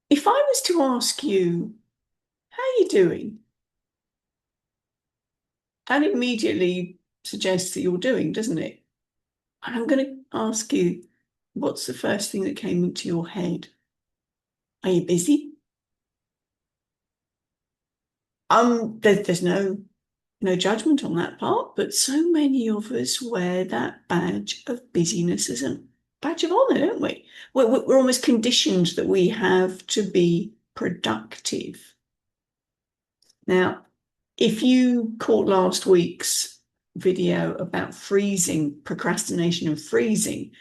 If I was to ask you, how are you doing? That immediately suggests that you're doing, doesn't it? And I'm going to ask you, what's the first thing that came into your head? Are you busy? There's no judgment on that part, but so many of us wear that badge of busyness as a badge of honor, don't we? We're almost conditioned that we have to be productive. Now, if you caught last week's video about freezing, procrastination and freezing,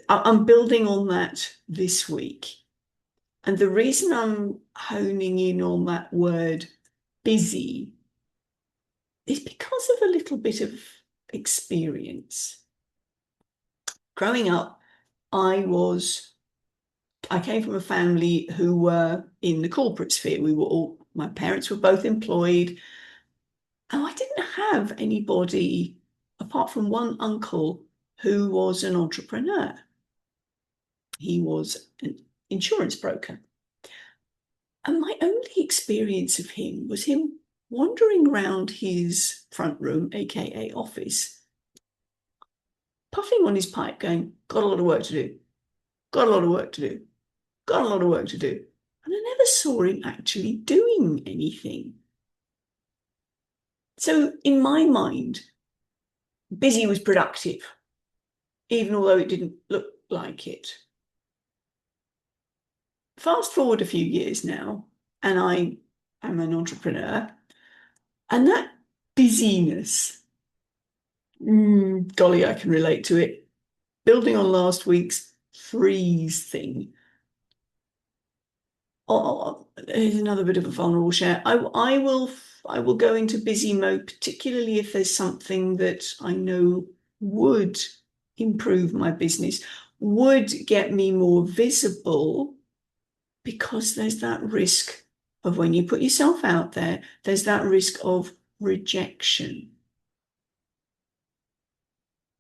I'm building on that this week. And the reason I'm honing in on that word busy is because of a little bit of experience. Growing up, I came from a family who were in the corporate sphere. My parents were both employed, and I didn't have anybody apart from one uncle who was an entrepreneur. He was an insurance broker. And my only experience of him was him wandering around his front room, aka office, puffing on his pipe, going, got a lot of work to do, got a lot of work to do, got a lot of work to do. And I never saw him actually doing anything. So in my mind, busy was productive, even although it didn't look like it. Fast forward a few years now, and I am an entrepreneur, and that busyness, golly, I can relate to it. Building on last week's freeze thing. Oh, here's another bit of a vulnerable share. I will go into busy mode, particularly if there's something that I know would improve my business, would get me more visible, because there's that risk of when you put yourself out there, there's that risk of rejection.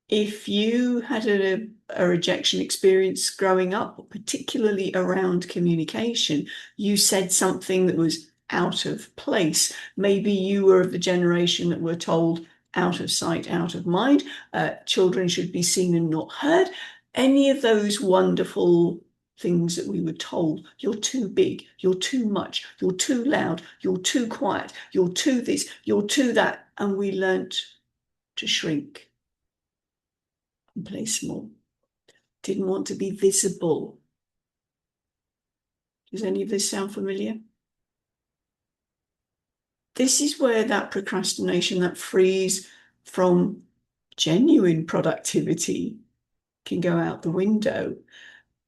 If you had a rejection experience growing up, particularly around communication, you said something that was out of place. Maybe you were of the generation that were told out of sight, out of mind, children should be seen and not heard. Any of those wonderful things that we were told, you're too big, you're too much, you're too loud, you're too quiet, you're too this, you're too that. And we learnt to shrink and play small. Didn't want to be visible. Does any of this sound familiar? This is where that procrastination, that freeze from genuine productivity can go out the window.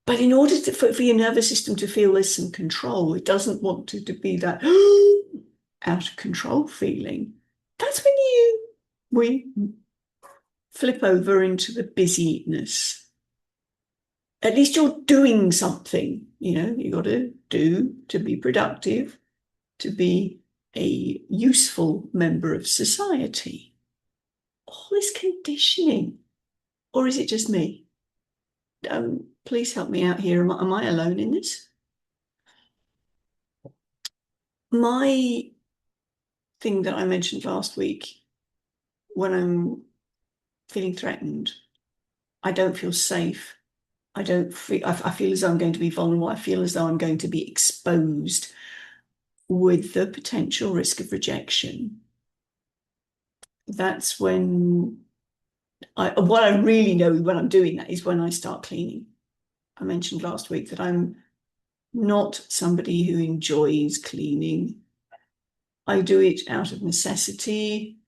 But in order for your nervous system to feel there's some control, it doesn't want to be that out of control feeling. That's when we flip over into the busyness. At least you're doing something. You got to do to be productive, to be a useful member of society. All this conditioning, or is it just me? Please help me out here. Am I alone in this? My thing that I mentioned last week, when I'm feeling threatened, I don't feel safe. I feel as though I'm going to be vulnerable. I feel as though I'm going to be exposed with the potential risk of rejection. That's when what I really know when I'm doing that is when I start cleaning. I mentioned last week that I'm not somebody who enjoys cleaning. I do it out of necessity,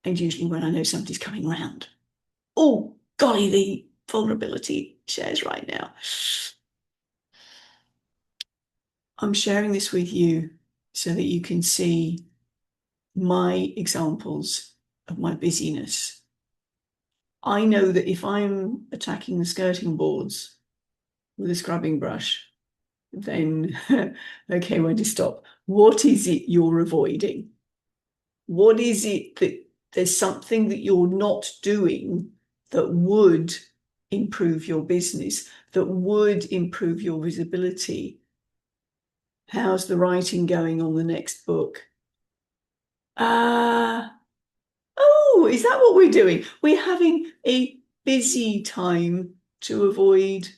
and usually when I know somebody's coming around. Oh, golly, the vulnerability shares right now. I'm sharing this with you so that you can see my examples of my busyness. I know that if I'm attacking the skirting boards with a scrubbing brush, then, okay, Wendy, stop. What is it you're avoiding? What is it that there's something that you're not doing that would improve your business, that would improve your visibility? How's the writing going on the next book? Uh, oh, is that what we're doing? We're having a busy time to avoid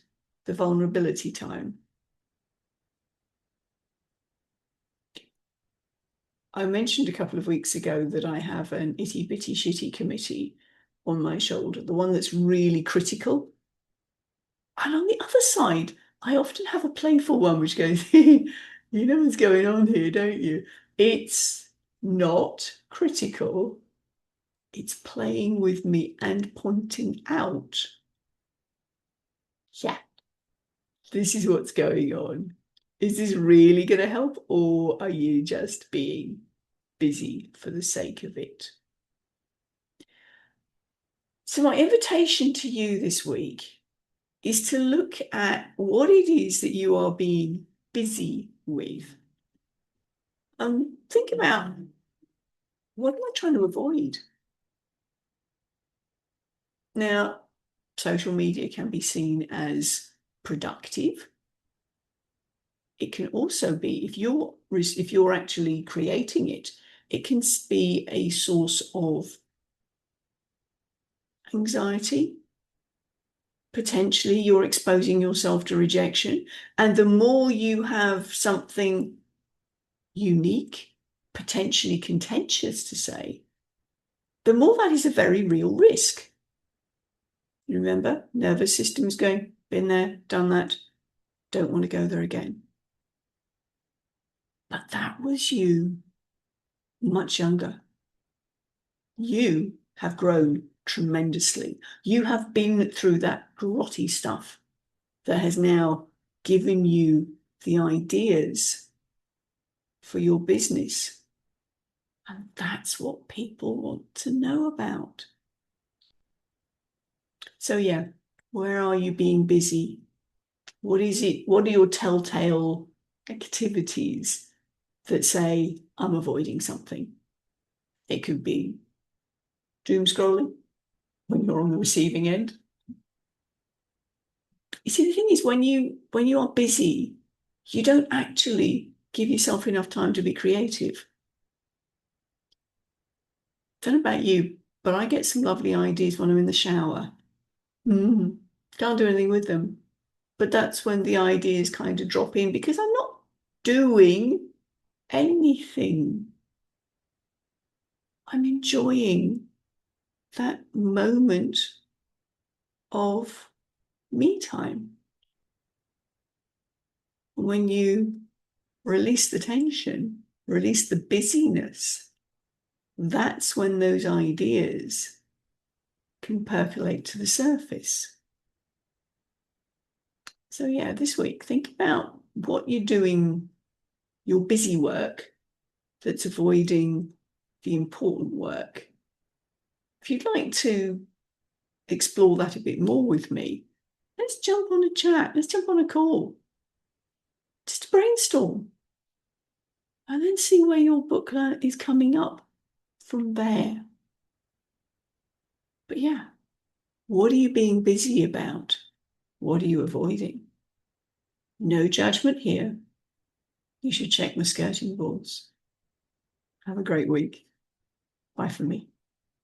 the vulnerability time. I mentioned a couple of weeks ago that I have an itty bitty shitty committee on my shoulder, the one that's really critical. And on the other side, I often have a playful one which goes, you know what's going on here, don't you? It's not critical, it's playing with me and pointing out, yeah, this is what's going on. Is this really going to help, or are you just being busy for the sake of it? So, my invitation to you this week is to look at what it is that you are being busy with. Think about, what am I trying to avoid? Now, social media can be seen as productive. It can also be, if you're actually creating it, it can be a source of anxiety. Potentially, you're exposing yourself to rejection. And the more you have something unique, potentially contentious to say, the more that is a very real risk. You remember, nervous system's going, been there, done that, don't want to go there again. But that was you much younger. You have grown tremendously. You have been through that grotty stuff that has now given you the ideas for your business. And that's what people want to know about. So, yeah, where are you being busy? What is it? What are your telltale activities that say, I'm avoiding something? It could be doom scrolling when you're on the receiving end. You see, the thing is, when you are busy, you don't actually give yourself enough time to be creative. Don't know about you, but I get some lovely ideas when I'm in the shower. Can't do anything with them. But that's when the ideas kind of drop in because I'm not doing anything. I'm enjoying that moment of me time. When you release the tension, release the busyness, that's when those ideas can percolate to the surface. So, yeah, this week, think about what you're doing, your busy work that's avoiding the important work. If you'd like to explore that a bit more with me, let's jump on a chat, let's jump on a call, just brainstorm, and then see where your book is coming up from there. But yeah, what are you being busy about? What are you avoiding? No judgment here. You should check my skirting boards. Have a great week. Bye from me.